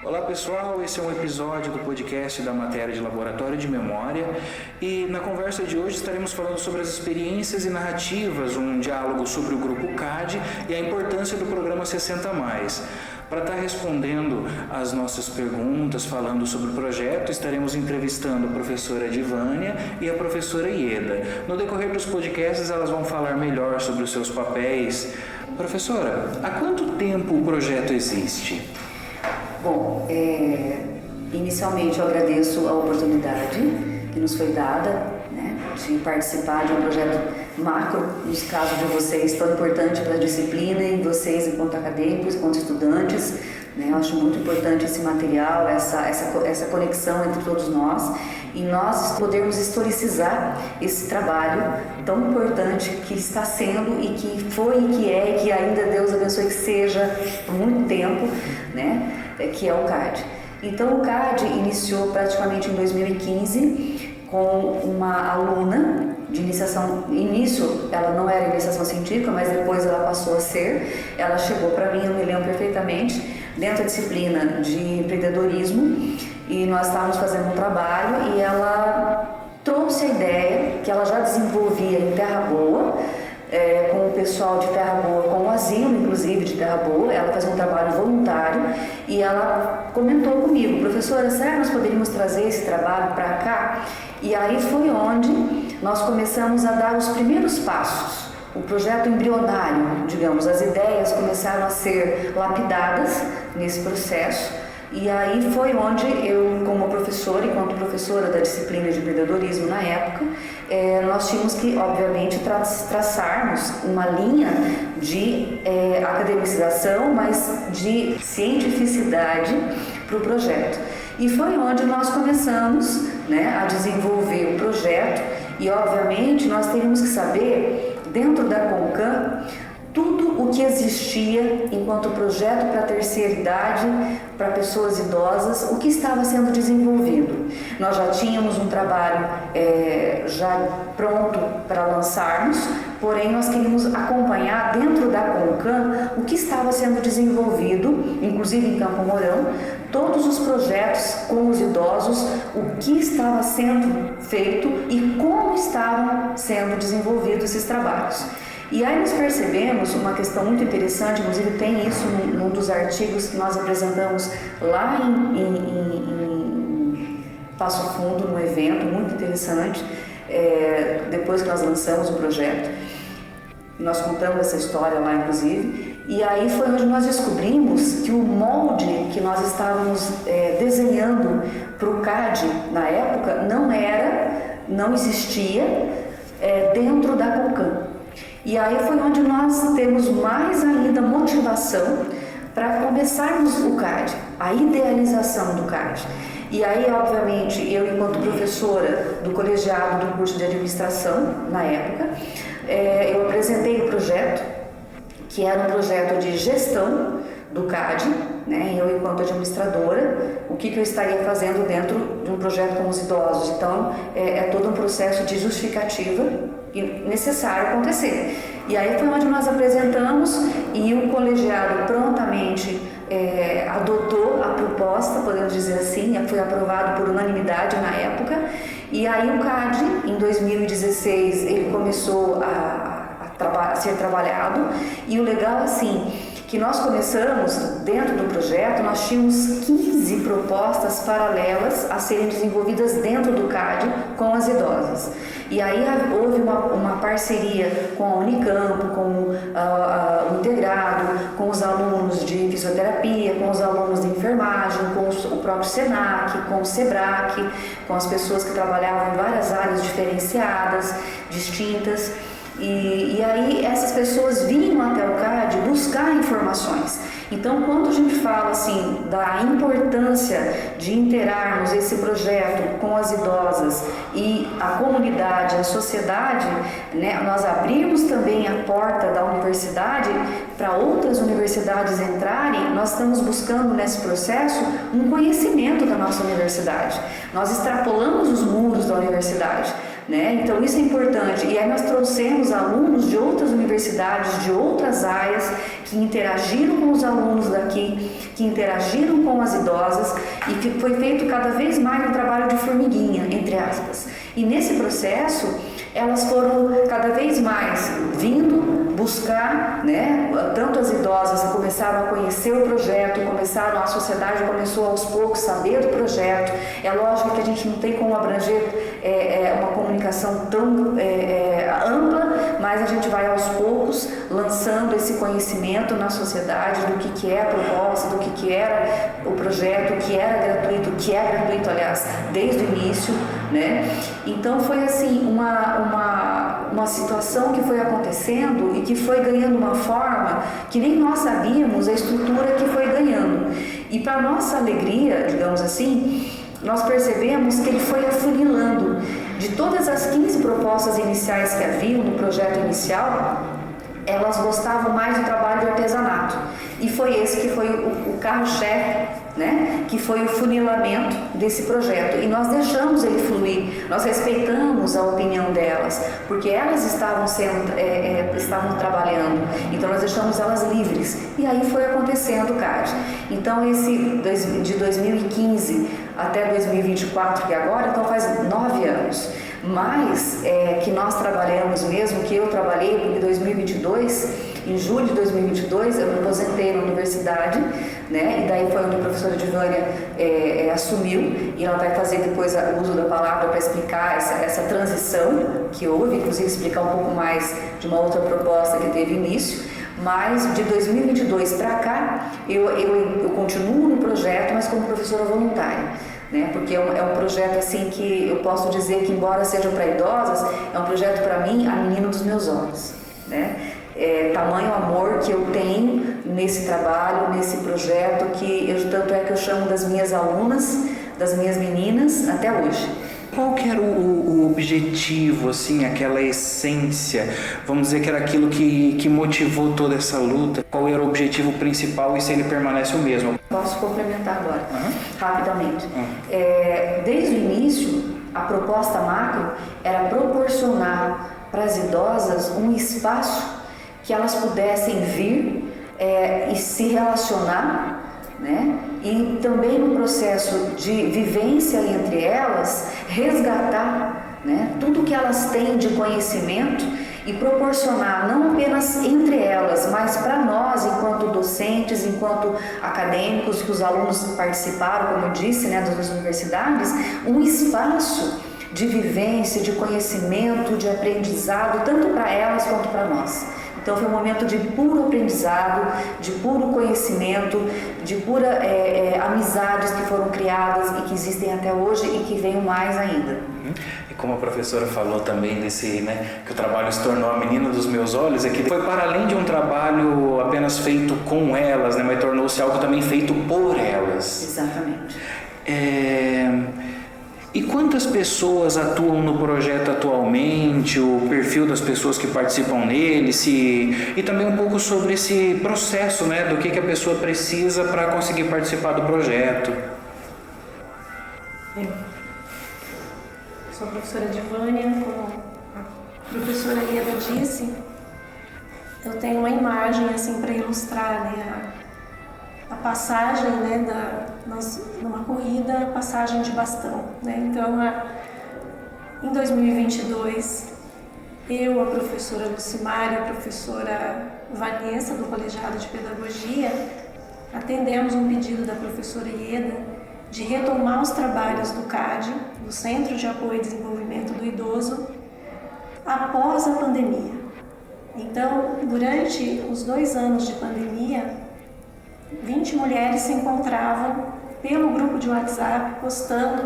Olá pessoal, esse é um episódio do podcast da matéria de Laboratório de Memória e na conversa de hoje estaremos falando sobre as experiências e narrativas, um diálogo sobre o grupo CAD e a importância do programa 60+. Para estar respondendo às nossas perguntas, falando sobre o projeto, estaremos entrevistando a professora Divânia e a professora Ieda. No decorrer dos podcasts elas vão falar melhor sobre os seus papéis. Professora, há quanto tempo o projeto existe? Bom, inicialmente eu agradeço a oportunidade que nos foi dada, né, de participar de um projeto macro, no caso de vocês, tão importante para a disciplina e vocês enquanto acadêmicos, enquanto estudantes. Né, eu acho muito importante esse material, essa conexão entre todos nós e nós podermos historicizar esse trabalho tão importante que está sendo e que foi e que é e que ainda Deus abençoe que seja por muito tempo, né? Que é o CAD. Então o CAD iniciou praticamente em 2015 com uma aluna de iniciação. Início ela não era iniciação científica, mas depois ela passou a ser. Ela chegou para mim, eu me lembro perfeitamente, dentro da disciplina de empreendedorismo, e nós estávamos fazendo um trabalho e ela trouxe a ideia que ela já desenvolvia em Terra Boa, com o pessoal de Terra Boa, com o asilo inclusive de Terra Boa. Ela fazia um trabalho voluntário e ela comentou comigo: professora, será que nós poderíamos trazer esse trabalho para cá? E aí foi onde nós começamos a dar os primeiros passos. O projeto embrionário, digamos, as ideias começaram a ser lapidadas nesse processo. E aí foi onde eu, como professora, enquanto professora da disciplina de empreendedorismo na época, nós tínhamos que, obviamente, traçarmos uma linha de academização, mas de cientificidade para o projeto. E foi onde nós começamos, né, a desenvolver o projeto e, obviamente, nós teríamos que saber, dentro da Concam, tudo o que existia enquanto projeto para a terceira idade, para pessoas idosas, o que estava sendo desenvolvido. Nós já tínhamos um trabalho já pronto para lançarmos, porém nós queríamos acompanhar dentro da Concam o que estava sendo desenvolvido, inclusive em Campo Mourão, todos os projetos com os idosos, o que estava sendo feito e como estavam sendo desenvolvidos esses trabalhos. E aí nós percebemos uma questão muito interessante, inclusive tem isso num dos artigos que nós apresentamos lá em Passo Fundo, num evento muito interessante, depois que nós lançamos o projeto. Nós contamos essa história lá, inclusive, e aí foi onde nós descobrimos que o molde que nós estávamos desenhando para o CAD na época não existia dentro da Concam. E aí foi onde nós temos mais ainda motivação para começarmos o CAD, a idealização do CAD. E aí, obviamente, eu, enquanto professora do colegiado do curso de administração, na época, eu apresentei o projeto, que era um projeto de gestão do CAD, né? Eu, enquanto administradora, o que eu estaria fazendo dentro de um projeto com os idosos. Então, é todo um processo de justificativa necessário acontecer. E aí foi onde nós apresentamos e o colegiado prontamente adotou a proposta, podemos dizer assim, foi aprovado por unanimidade na época. E aí o CAD, em 2016, ele começou a ser trabalhado, e o legal assim, que nós começamos, dentro do projeto, nós tínhamos 15 propostas paralelas a serem desenvolvidas dentro do CAD com as idosas. E aí houve uma parceria com a Unicamp, com o Integrado, com os alunos de fisioterapia, com os alunos de enfermagem, com o próprio SENAC, com o SEBRAC, com as pessoas que trabalhavam em várias áreas diferenciadas, distintas. E aí essas pessoas vinham até o CAD buscar informações. Então, quando a gente fala assim da importância de integrarmos esse projeto com as idosas e a comunidade, a sociedade, né, nós abrimos também a porta da universidade para outras universidades entrarem. Nós estamos buscando nesse processo um conhecimento da nossa universidade. Nós extrapolamos os muros da universidade. né? Então isso é importante. E aí nós trouxemos alunos de outras universidades, de outras áreas, que interagiram com os alunos daqui, que interagiram com as idosas, e que foi feito cada vez mais um trabalho de formiguinha, entre aspas. E nesse processo, elas foram cada vez mais vindo buscar, né? Tanto as idosas começaram a conhecer o projeto, a sociedade começou aos poucos a saber do projeto. É lógico que a gente não tem como abranger uma comunicação tão ampla, mas a gente vai aos poucos lançando esse conhecimento na sociedade do que é a proposta, do que era o projeto, que é gratuito, aliás, desde o início, né? Então foi assim uma situação que foi acontecendo e que foi ganhando uma forma que nem nós sabíamos a estrutura que foi ganhando. E para nossa alegria, digamos assim, nós percebemos que ele foi afunilando. De todas as 15 propostas iniciais que haviam no projeto inicial, elas gostavam mais do trabalho de artesanato. E foi esse que foi o carro-chefe, né? Que foi o funilamento desse projeto. E nós deixamos ele fluir, nós respeitamos a opinião delas, porque elas estavam trabalhando, então nós deixamos elas livres. E aí foi acontecendo o CAD. Então de 2015 até 2024, que agora, então faz 9 anos. Mas que nós trabalhamos mesmo, que eu trabalhei em 2022, em julho de 2022, eu me aposentei na universidade, né? E daí foi onde a professora Divânia assumiu, e ela vai fazer depois o uso da palavra para explicar essa transição que houve, inclusive explicar um pouco mais de uma outra proposta que teve início. Mas de 2022 para cá, eu continuo no projeto, mas como professora voluntária, né? Porque é um projeto assim que eu posso dizer que, embora seja para idosas, é um projeto para mim, a menina dos meus olhos, né? Tamanho amor que eu tenho nesse trabalho, nesse projeto, tanto é que eu chamo das minhas alunas, das minhas meninas, até hoje. Qual que era o objetivo, assim, aquela essência, vamos dizer que era aquilo que motivou toda essa luta? Qual era o objetivo principal e se ele permanece o mesmo? Posso complementar agora, rapidamente. Desde o início, a proposta macro era proporcionar para as idosas um espaço que elas pudessem vir e se relacionar, né? E também no processo de vivência entre elas, resgatar, né, tudo que elas têm de conhecimento e proporcionar não apenas entre elas, mas para nós, enquanto docentes, enquanto acadêmicos, que os alunos participaram, como eu disse, né, das universidades, um espaço de vivência, de conhecimento, de aprendizado, tanto para elas quanto para nós. Então foi um momento de puro aprendizado, de puro conhecimento, de pura amizades que foram criadas e que existem até hoje e que venham mais ainda. E como a professora falou também que o trabalho se tornou a menina dos meus olhos, é que foi para além de um trabalho apenas feito com elas, né, mas tornou-se algo também feito por elas. Exatamente. E quantas pessoas atuam no projeto atualmente, o perfil das pessoas que participam nele, e também um pouco sobre esse processo, né, do que a pessoa precisa para conseguir participar do projeto? Bem, sou a professora Divânia, como a professora Ieda disse, eu tenho uma imagem assim para ilustrar, né, a passagem, né, numa corrida, a passagem de bastão, né? Então, em 2022, eu, a professora Lucimar e a professora Vanessa, do Colegiado de Pedagogia, atendemos um pedido da professora Ieda de retomar os trabalhos do CAD, do Centro de Apoio e Desenvolvimento do Idoso, após a pandemia. Então, durante os 2 anos de pandemia, 20 mulheres se encontravam pelo grupo de WhatsApp postando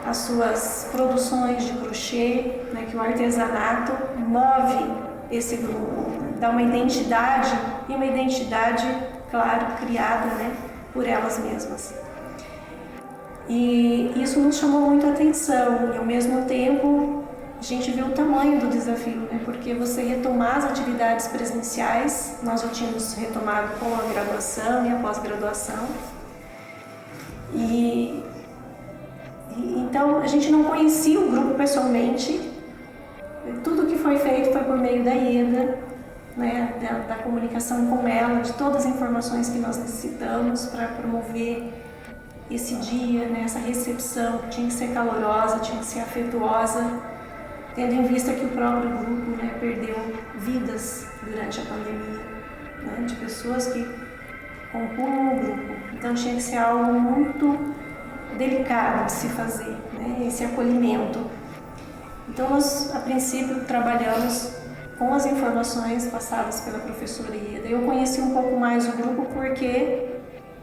as suas produções de crochê, né, que o artesanato move esse grupo, dá uma identidade, claro, criada, né, por elas mesmas. E isso nos chamou muito a atenção e, ao mesmo tempo, a gente viu o tamanho do desafio, né? Porque você retomar as atividades presenciais, nós já tínhamos retomado com a graduação e a pós-graduação. Então, a gente não conhecia o grupo pessoalmente, tudo que foi feito foi por meio da Ieda, né, da comunicação com ela, de todas as informações que nós necessitamos para promover esse dia, né, essa recepção que tinha que ser calorosa, tinha que ser afetuosa, tendo em vista que o próprio grupo, né, perdeu vidas durante a pandemia, né, de pessoas que compunham o grupo. Então tinha que ser algo muito delicado de se fazer, né, esse acolhimento. Então nós, a princípio, trabalhamos com as informações passadas pela professora Ieda. Eu conheci um pouco mais o grupo porque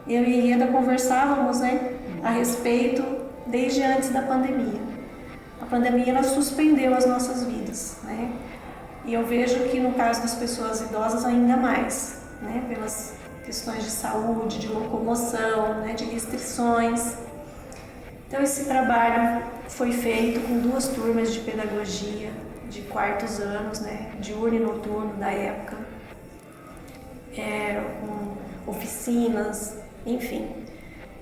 eu e Ieda conversávamos, né, a respeito desde antes da pandemia. A pandemia ela suspendeu as nossas vidas, né? E eu vejo que no caso das pessoas idosas ainda mais, né, pelas questões de saúde, de locomoção, né, de restrições. Então esse trabalho foi feito com 2 turmas de pedagogia de quartos anos, né, diurno e noturno da época, com oficinas, enfim.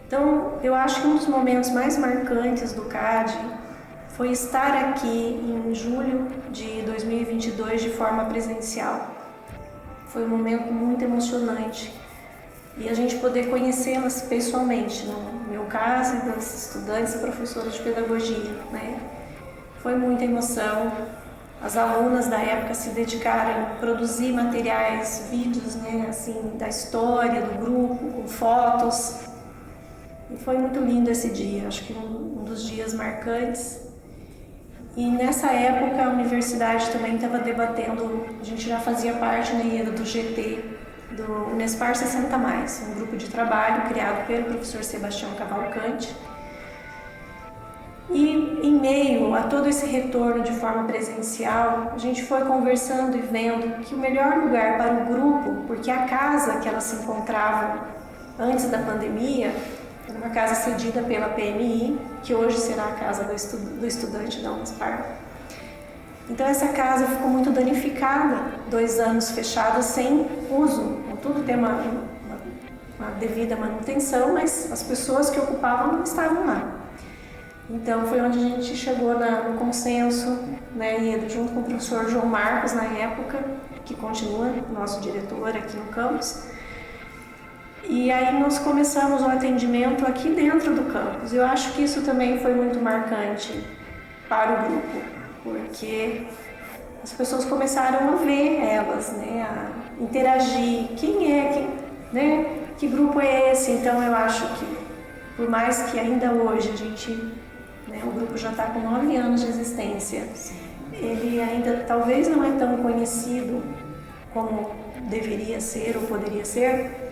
Então eu acho que um dos momentos mais marcantes do CAD foi estar aqui em julho de 2022 de forma presencial. Foi um momento muito emocionante e a gente poder conhecê-las pessoalmente, no meu caso, das estudantes e professoras de pedagogia, né? Foi muita emoção. As alunas da época se dedicaram a produzir materiais, vídeos, né, assim, da história do grupo, com fotos. E foi muito lindo esse dia, acho que um dos dias marcantes. E nessa época a universidade também estava debatendo, a gente já fazia parte, né, do GT, do Unespar 60+, um grupo de trabalho criado pelo professor Sebastião Cavalcante. E em meio a todo esse retorno de forma presencial, a gente foi conversando e vendo que o melhor lugar para o grupo, porque a casa que elas se encontravam antes da pandemia, era uma casa cedida pela PMI, que hoje será a casa do estudante da Unespar. Então essa casa ficou muito danificada, 2 anos fechada sem uso, tudo tem uma devida manutenção, mas as pessoas que ocupavam não estavam lá. Então foi onde a gente chegou no consenso, né, e junto com o professor João Marcos na época, que continua nosso diretor aqui no campus. E aí nós começamos o atendimento aqui dentro do campus. Eu acho que isso também foi muito marcante para o grupo, porque as pessoas começaram a ver elas, né, a interagir, né, que grupo é esse? Então eu acho que, por mais que ainda hoje a gente, né, o grupo já está com 9 anos de existência, ele ainda talvez não é tão conhecido como deveria ser ou poderia ser,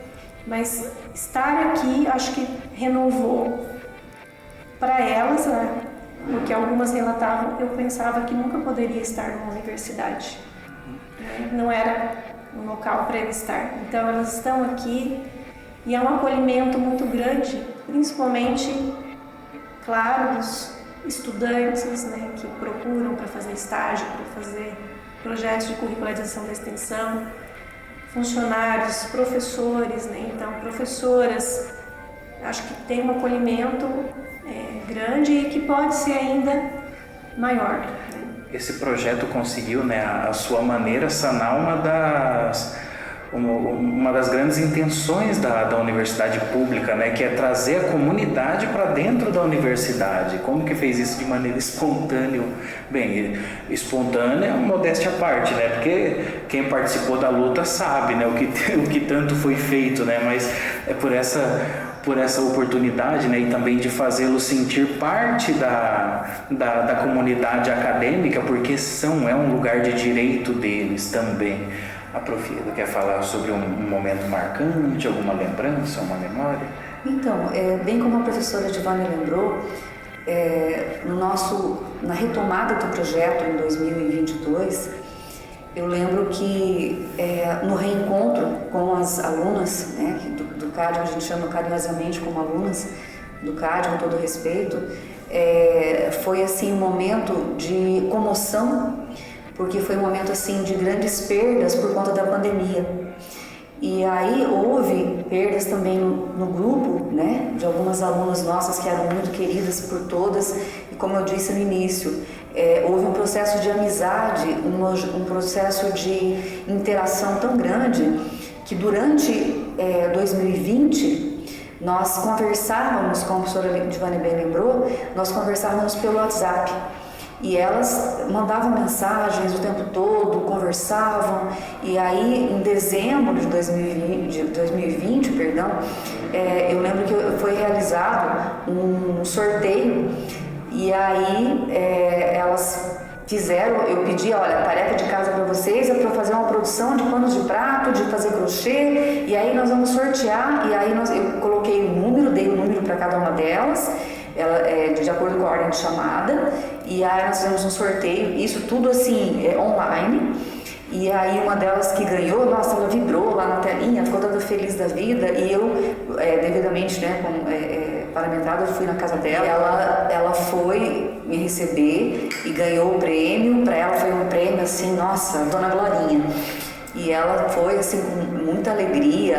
mas estar aqui acho que renovou para elas, né, porque algumas relatavam, eu pensava que nunca poderia estar numa universidade, né? Não era um local para eu estar. Então elas estão aqui e é um acolhimento muito grande, principalmente, claro, dos estudantes, né, que procuram para fazer estágio, para fazer projetos de curricularização da extensão, funcionários, professores, né, então professoras, acho que tem um acolhimento grande e que pode ser ainda maior. Esse projeto conseguiu, né, a sua maneira, sanar uma das grandes intenções da universidade pública, né, que é trazer a comunidade para dentro da universidade. Como que fez isso de maneira espontânea? Bem, espontânea, modéstia à parte, né, porque quem participou da luta sabe, né, o que tanto foi feito, né, mas é por essa oportunidade, né, e também de fazê-los sentir parte da comunidade acadêmica, porque é um lugar de direito deles também. A Prof. Ieda quer falar sobre um momento marcante, alguma lembrança, uma memória? Então, bem como a professora Giovanna lembrou, na retomada do projeto em 2022, eu lembro que no reencontro com as alunas, né, do CAD, a gente chama carinhosamente como alunas do CAD, com todo respeito, foi assim um momento de comoção, porque foi um momento assim de grandes perdas por conta da pandemia. E aí houve perdas também no grupo, né, de algumas alunas nossas que eram muito queridas por todas, e como eu disse no início, houve um processo de amizade, um processo de interação tão grande que durante 2020 nós conversávamos, como a professora Divânia bem lembrou, nós conversávamos pelo WhatsApp. E elas mandavam mensagens o tempo todo, conversavam, e aí em dezembro de 2020, eu lembro que foi realizado um sorteio, e aí elas fizeram, eu pedi, olha, a tarefa de casa para vocês é para fazer uma produção de panos de prato, de fazer crochê, e aí nós vamos sortear, e aí eu coloquei o número, dei o número para cada uma delas, de acordo com a ordem de chamada, e aí nós fizemos um sorteio, isso tudo assim, online, e aí uma delas que ganhou, nossa, ela vibrou lá na telinha, ficou toda feliz da vida, e eu, devidamente, paramentada, eu fui na casa dela, ela foi me receber e ganhou o prêmio, para ela foi um prêmio assim, nossa, Dona Glorinha. E ela foi assim com muita alegria,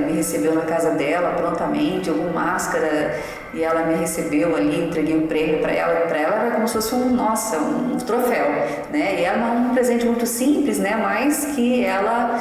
me recebeu na casa dela prontamente, eu com máscara, e ela me recebeu ali, entreguei o prêmio para ela era como se fosse um troféu, né? E era um presente muito simples, né? Mas que ela,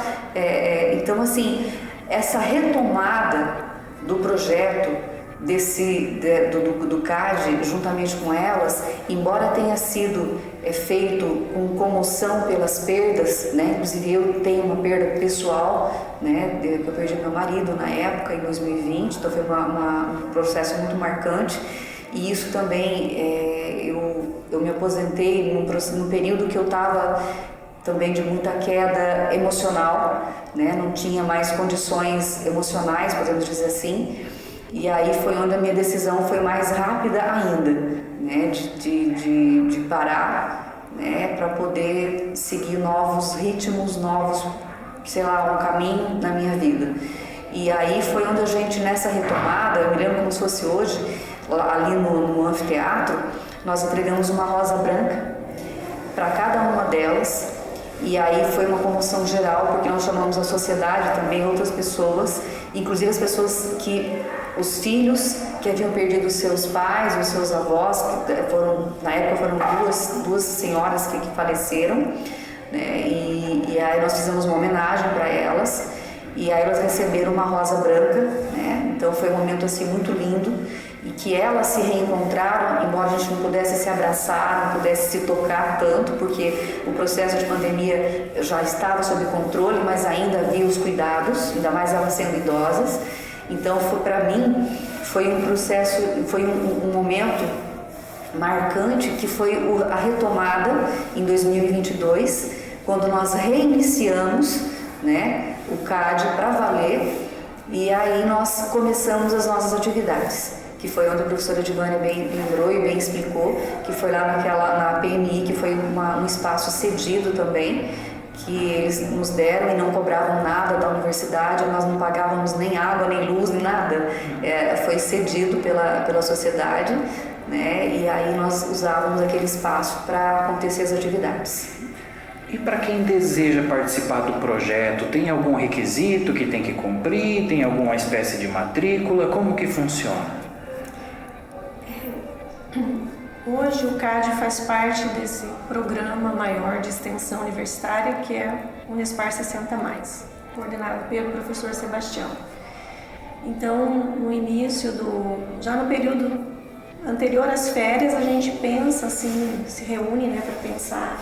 então assim, essa retomada do projeto do CAD, juntamente com elas, embora tenha sido feito com comoção pelas perdas, né? Inclusive eu tenho uma perda pessoal, né? Eu perdi meu marido na época, em 2020, então foi um processo muito marcante, e isso também, eu me aposentei num período que eu estava também de muita queda emocional, né? Não tinha mais condições emocionais, podemos dizer assim. E aí foi onde a minha decisão foi mais rápida ainda, né, de parar, né, para poder seguir novos ritmos, um caminho na minha vida. E aí foi onde a gente, nessa retomada, eu me lembro como se fosse hoje, ali no anfiteatro, nós entregamos uma rosa branca para cada uma delas. E aí foi uma comoção geral, porque nós chamamos a sociedade também, outras pessoas, inclusive as pessoas os filhos que haviam perdido os seus pais, os seus avós, na época foram duas senhoras que faleceram, né? E aí nós fizemos uma homenagem para elas, e aí elas receberam uma rosa branca, né? Então foi um momento assim muito lindo, e que elas se reencontraram, embora a gente não pudesse se abraçar, não pudesse se tocar tanto, porque o processo de pandemia já estava sob controle, mas ainda havia os cuidados, ainda mais elas sendo idosas. Então, para mim, foi um processo, foi um momento marcante, que foi a retomada em 2022, quando nós reiniciamos, né, o CAD para valer, e aí nós começamos as nossas atividades, que foi onde a professora Divânia bem lembrou e bem explicou, que foi lá na PMI, que foi um espaço cedido também, que eles nos deram e não cobravam nada da universidade, nós não pagávamos nem água, nem luz, nem nada. Foi cedido pela sociedade, né? E aí nós usávamos aquele espaço para acontecer as atividades. E para quem deseja participar do projeto, tem algum requisito que tem que cumprir? Tem alguma espécie de matrícula? Como que funciona? Hoje o CAD faz parte desse programa maior de extensão universitária, que é o Unespar 60+, coordenado pelo professor Sebastião. Então, no início já no período anterior às férias, a gente pensa assim, se reúne, né, para pensar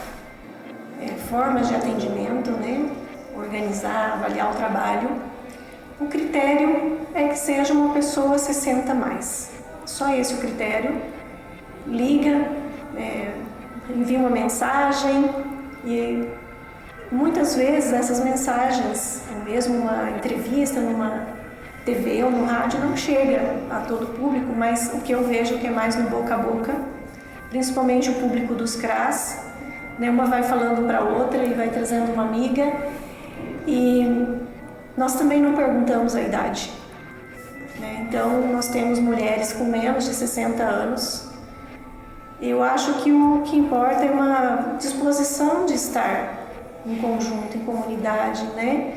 formas de atendimento, né, organizar, avaliar o trabalho. O critério é que seja uma pessoa 60+. Só esse o critério. Liga, envia uma mensagem, e muitas vezes essas mensagens, ou mesmo uma entrevista numa TV ou no rádio, não chega a todo o público, mas o que eu vejo que é mais no boca a boca, principalmente o público dos CRAS, né? Uma vai falando para a outra e vai trazendo uma amiga, e nós também não perguntamos a idade, né? Então nós temos mulheres com menos de 60 anos. Eu acho que o que importa é uma disposição de estar em conjunto, em comunidade, né?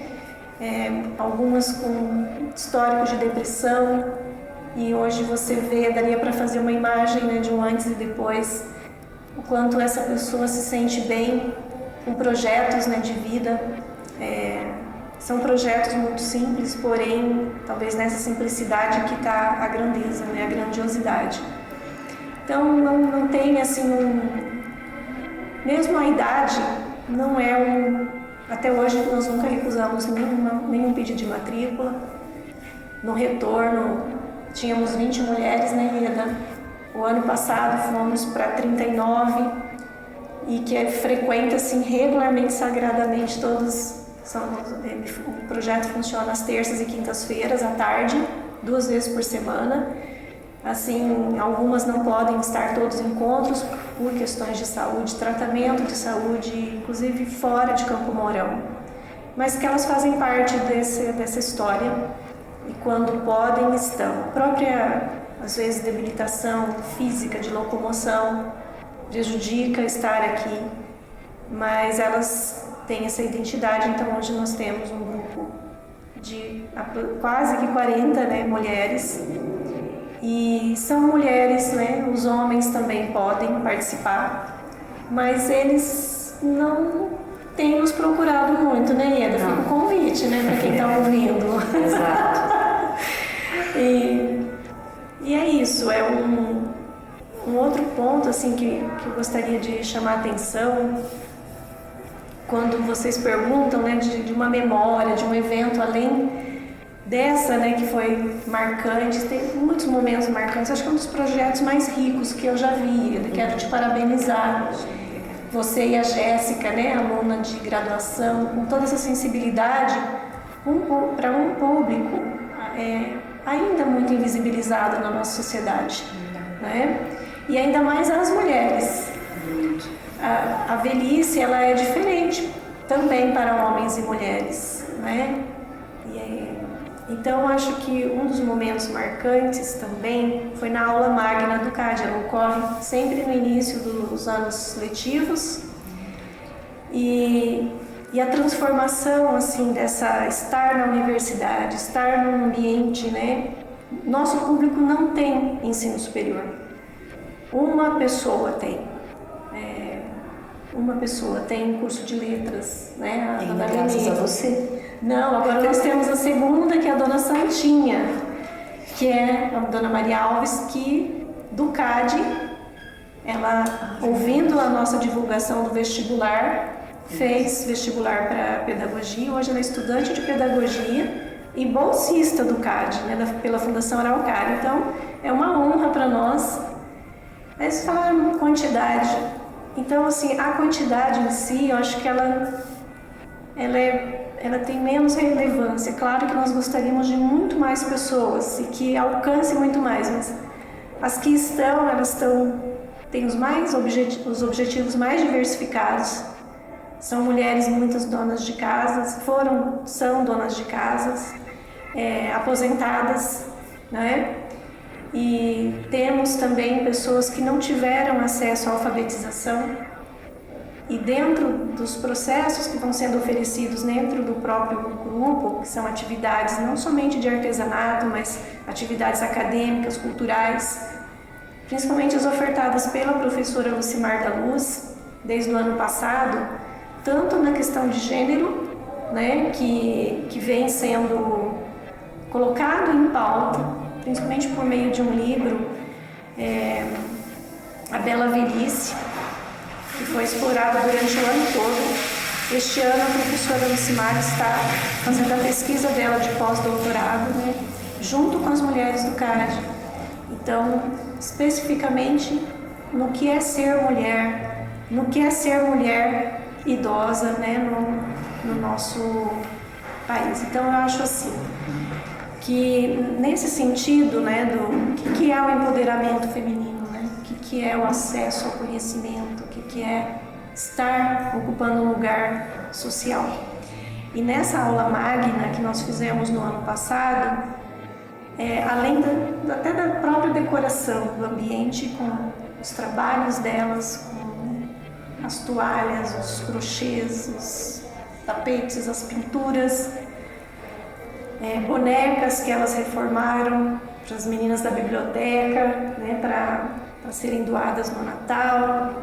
Algumas com histórico de depressão, e hoje você vê, daria para fazer uma imagem, né, de um antes e depois o quanto essa pessoa se sente bem com projetos, né, de vida. São projetos muito simples, porém, talvez nessa simplicidade que está a grandeza, né, a grandiosidade. Então, não tem assim mesmo a idade não é até hoje nós nunca recusamos nenhum pedido de matrícula. No retorno, tínhamos 20 mulheres, né, Ieda? O ano passado fomos para 39 e que frequenta assim regularmente, sagradamente todos. O projeto funciona às terças e quintas-feiras à tarde, 2 vezes por semana. Assim, algumas não podem estar todos em encontros por questões de saúde, tratamento de saúde, inclusive fora de Campo Mourão, mas que elas fazem parte dessa história e quando podem estão. A própria, às vezes, debilitação física de locomoção prejudica estar aqui, mas elas têm essa identidade. Então hoje nós temos um grupo de quase que 40, né, mulheres. E são mulheres, né? Os homens também podem participar, mas eles não têm nos procurado muito, né, Ieda? Fica o convite, né, para quem está ouvindo. Exato. E é isso, é um outro ponto assim que eu gostaria de chamar a atenção quando vocês perguntam, né, de uma memória, de um evento além dessa, né, que foi marcante. Tem muitos momentos marcantes. Acho que é um dos projetos mais ricos que eu já vi. Eu quero te parabenizar, você e a Jéssica, né, aluna de graduação, com toda essa sensibilidade para um público ainda muito invisibilizado na nossa sociedade, né? E ainda mais as mulheres. A velhice, ela é diferente também para homens e mulheres, né? Então, acho que um dos momentos marcantes também foi na aula magna do CAD. Ela ocorre sempre no início dos anos letivos. E a transformação, assim, dessa estar na universidade, estar num ambiente, né? Nosso público não tem ensino superior. Uma pessoa tem. Uma pessoa tem curso de letras, né? Graças a você. Não, agora nós temos a segunda, que é a Dona Santinha, que é a Dona Maria Alves, que do CAD, ela, ouvindo a nossa divulgação do vestibular, fez vestibular para pedagogia. Hoje ela é estudante de pedagogia e bolsista do CAD, né, pela Fundação Araucária. Então, é uma honra para nós. Mas falar quantidade. Então, assim, a quantidade em si, eu acho que ela tem menos relevância. Claro que nós gostaríamos de muito mais pessoas e que alcance muito mais, mas as que estão, têm os objetivos mais diversificados. São mulheres, muitas donas de casas, são donas de casas, aposentadas, né? E temos também pessoas que não tiveram acesso à alfabetização. E dentro dos processos que vão sendo oferecidos dentro do próprio grupo, que são atividades não somente de artesanato, mas atividades acadêmicas, culturais, principalmente as ofertadas pela professora Lucimar da Luz, desde o ano passado, tanto na questão de gênero, né, que vem sendo colocado em pauta, principalmente por meio de um livro, A Bela Velhice, que foi explorado durante o ano todo. Este ano a professora Lucimar está fazendo a pesquisa dela de pós-doutorado, né, junto com as mulheres do CAD. Então, especificamente no que é ser mulher idosa, né, no nosso país. Então, eu acho assim, que nesse sentido, né, do que é o empoderamento feminino, né, o que é o acesso ao conhecimento, o que é estar ocupando um lugar social. E nessa aula magna que nós fizemos no ano passado, além até da própria decoração do ambiente, com os trabalhos delas, com as toalhas, os crochês, os tapetes, as pinturas, bonecas que elas reformaram para as meninas da biblioteca, né, para serem doadas no Natal.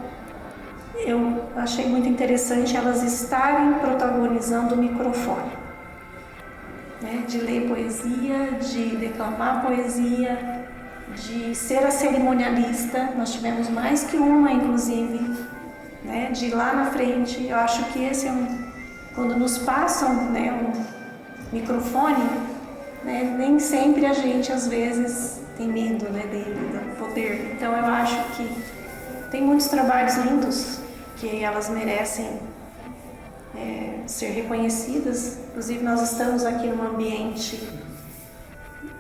eu achei muito interessante elas estarem protagonizando o microfone, né? De ler poesia, de declamar poesia, de ser a cerimonialista. Nós tivemos mais que uma, inclusive, né? De ir lá na frente. Eu acho que esse é quando nos passam, né, um microfone, né, nem sempre a gente, às vezes, tem medo, né, dele, do poder. Então, eu acho que tem muitos trabalhos lindos que elas merecem ser reconhecidas. Inclusive, nós estamos aqui num ambiente,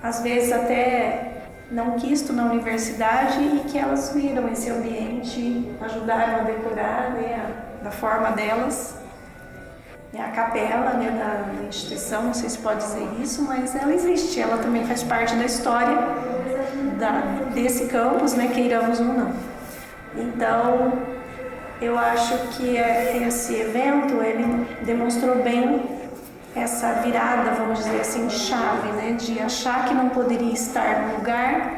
às vezes até não quisto na universidade, e que elas viram esse ambiente, ajudaram a decorar, né, da forma delas. A capela, né, da instituição, não sei se pode dizer isso, mas ela existe, ela também faz parte da história desse campus, né, queiramos ou não. Então, eu acho que esse evento, ele demonstrou bem essa virada, vamos dizer assim, de chave, né, de achar que não poderia estar no lugar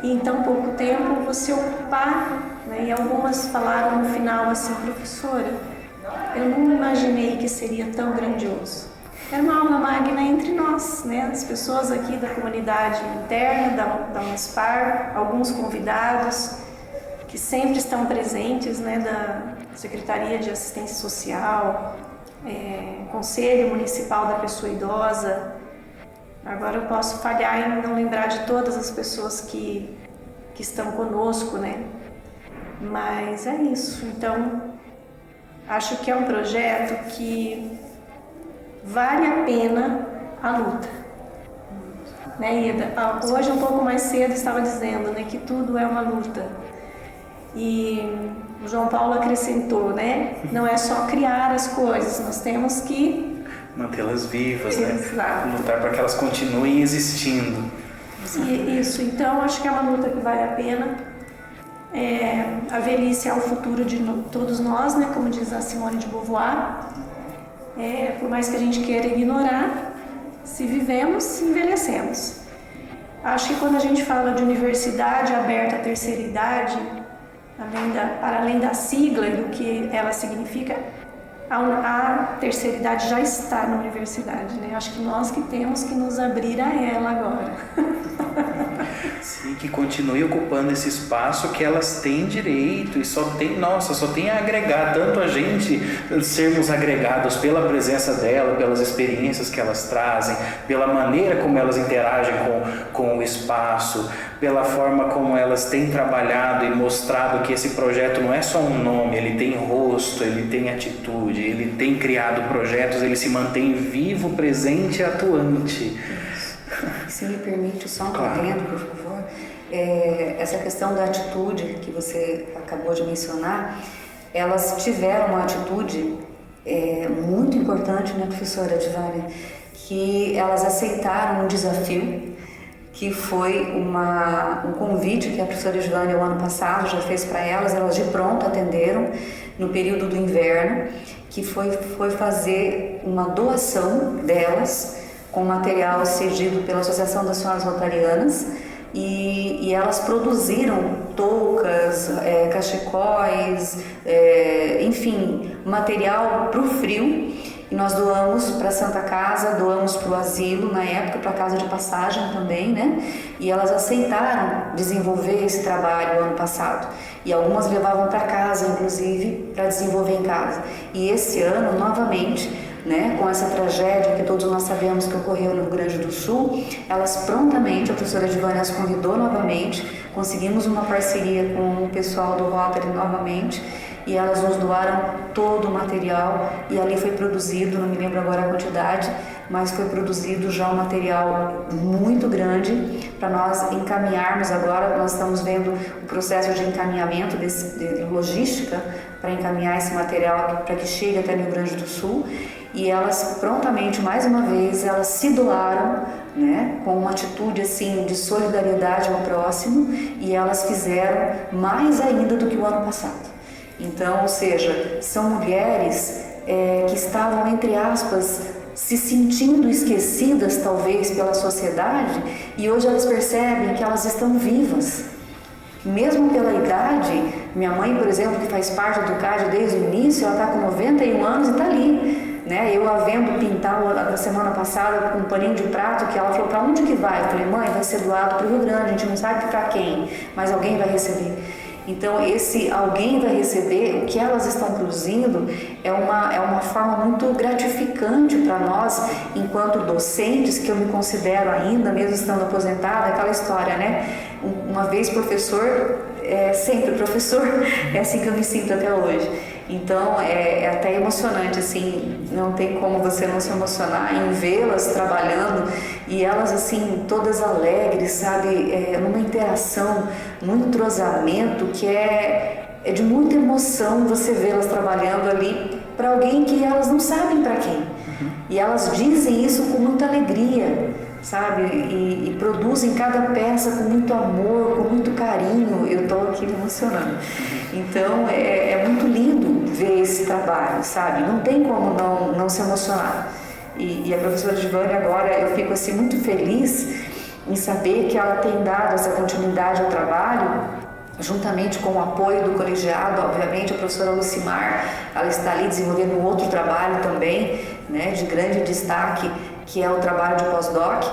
e em tão pouco tempo você ocupar, né, e algumas falaram no final assim, professora, eu não imaginei que seria tão grandioso. Era uma aula magna entre nós, né? As pessoas aqui da comunidade interna, da Unespar, alguns convidados que sempre estão presentes, né? Da Secretaria de Assistência Social, Conselho Municipal da Pessoa Idosa. Agora eu posso falhar em não lembrar de todas as pessoas que estão conosco, né? Mas é isso. Então, acho que é um projeto que vale a pena a luta. Né, Ida? Hoje, um pouco mais cedo, estava dizendo, né, que tudo é uma luta. E o João Paulo acrescentou, né? Não é só criar as coisas, nós temos que mantê-las vivas, Exato. Né? Lutar para que elas continuem existindo. Isso, então acho que é uma luta que vale a pena. A velhice é o futuro de todos nós, né? Como diz a Simone de Beauvoir. Por mais que a gente queira ignorar, se vivemos, envelhecemos. Acho que quando a gente fala de universidade aberta à terceira idade, para além da sigla e do que ela significa, a terceira idade já está na universidade, né? Acho que nós que temos que nos abrir a ela agora. Sim, que continue ocupando esse espaço que elas têm direito e só tem a agregar, tanto a gente sermos agregados pela presença dela, pelas experiências que elas trazem, pela maneira como elas interagem com o espaço, pela forma como elas têm trabalhado e mostrado que esse projeto não é só um nome, ele tem rosto, ele tem atitude, ele tem criado projetos, ele se mantém vivo, presente e atuante. Se me permite só um Claro. adendo, por favor, essa questão da atitude que você acabou de mencionar, elas tiveram uma atitude muito importante, né, professora Edvânia, que elas aceitaram um desafio, que foi um convite que a professora Edvânia, o ano passado, já fez para elas de pronto atenderam, no período do inverno, que foi fazer uma doação delas, com material cedido pela Associação das Senhoras Rotarianas, e elas produziram toucas, cachecóis, enfim, material para o frio, e nós doamos para a Santa Casa, doamos para o asilo na época, para a casa de passagem também, né? E elas aceitaram desenvolver esse trabalho ano passado, e algumas levavam para casa, inclusive, para desenvolver em casa. E esse ano, novamente, né, com essa tragédia que todos nós sabemos que ocorreu no Rio Grande do Sul, elas prontamente, a professora Edvânia as convidou novamente, conseguimos uma parceria com o pessoal do Rotary novamente, e elas nos doaram todo o material, e ali foi produzido, não me lembro agora a quantidade, mas foi produzido já um material muito grande para nós encaminharmos agora. Nós estamos vendo o processo de encaminhamento de logística para encaminhar esse material para que chegue até o Rio Grande do Sul, e elas prontamente, mais uma vez, elas se doaram, né, com uma atitude assim de solidariedade ao próximo, e elas fizeram mais ainda do que o ano passado. Então, ou seja, são mulheres que estavam, entre aspas, se sentindo esquecidas talvez pela sociedade, e hoje elas percebem que elas estão vivas. Mesmo pela idade, Minha mãe, por exemplo, que faz parte do CAD desde o início, ela está com 91 anos e está ali, né? Eu a vendo pintar na semana passada com um paninho de prato, que ela falou, para onde que vai? Eu falei, mãe, vai ser doado para o Rio Grande, a gente não sabe para quem, mas alguém vai receber. Então, esse alguém vai receber, o que elas estão produzindo é uma forma muito gratificante para nós, enquanto docentes, que eu me considero ainda, mesmo estando aposentada, aquela história, né? Uma vez professor, sempre professor, é assim que eu me sinto até hoje. Então, é até emocionante, assim, não tem como você não se emocionar em vê-las trabalhando e elas, assim, todas alegres, sabe, numa interação, num entrosamento que é de muita emoção você vê-las trabalhando ali para alguém que elas não sabem para quem. E elas dizem isso com muita alegria, sabe, e produzem cada peça com muito amor, com muito carinho. Eu estou aqui me emocionando. Então é muito lindo ver esse trabalho, sabe, não tem como não se emocionar. E a professora Givânia, agora eu fico assim muito feliz em saber que ela tem dado essa continuidade ao trabalho, juntamente com o apoio do colegiado. Obviamente a professora Lucimar, ela está ali desenvolvendo um outro trabalho também, né, de grande destaque, que é o trabalho de pós-doc,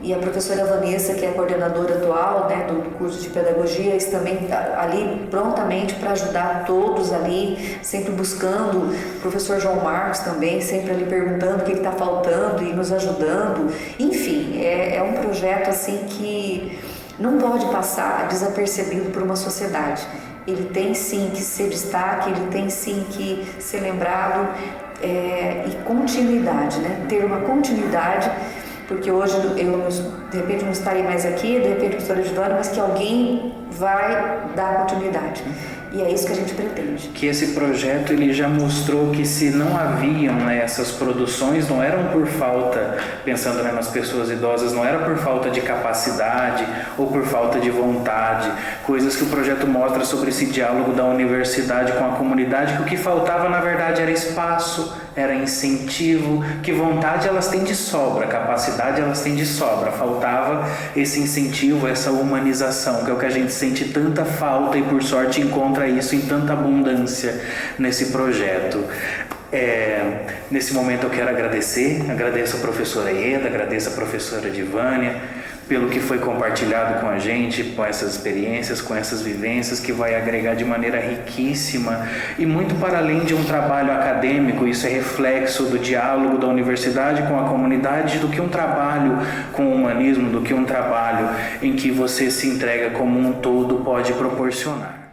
e a professora Vanessa, que é a coordenadora atual, né, do curso de pedagogia, está também ali prontamente para ajudar todos ali, sempre buscando, o professor João Marcos também, sempre ali perguntando o que está faltando e nos ajudando. Enfim, é um projeto assim que não pode passar desapercebido por uma sociedade. Ele tem sim que ser destaque, ele tem sim que ser lembrado, e continuidade, né? Ter uma continuidade, porque hoje eu de repente não estarei mais aqui, de repente a professora Givânia, mas que alguém vai dar continuidade. E é isso que a gente pretende. Que esse projeto ele já mostrou que se não haviam, né, essas produções, não eram por falta, pensando, né, nas pessoas idosas, não era por falta de capacidade ou por falta de vontade, coisas que o projeto mostra sobre esse diálogo da universidade com a comunidade, que o que faltava na verdade era espaço, era incentivo, que vontade elas têm de sobra, capacidade elas têm de sobra, faltava esse incentivo, essa humanização, que é o que a gente sente tanta falta e por sorte encontra isso em tanta abundância nesse projeto. Nesse momento eu quero agradeço a professora Ieda, agradeço a professora Givânia pelo que foi compartilhado com a gente, com essas experiências, com essas vivências, que vai agregar de maneira riquíssima e muito para além de um trabalho acadêmico. Isso é reflexo do diálogo da universidade com a comunidade, do que um trabalho com o humanismo, do que um trabalho em que você se entrega como um todo pode proporcionar.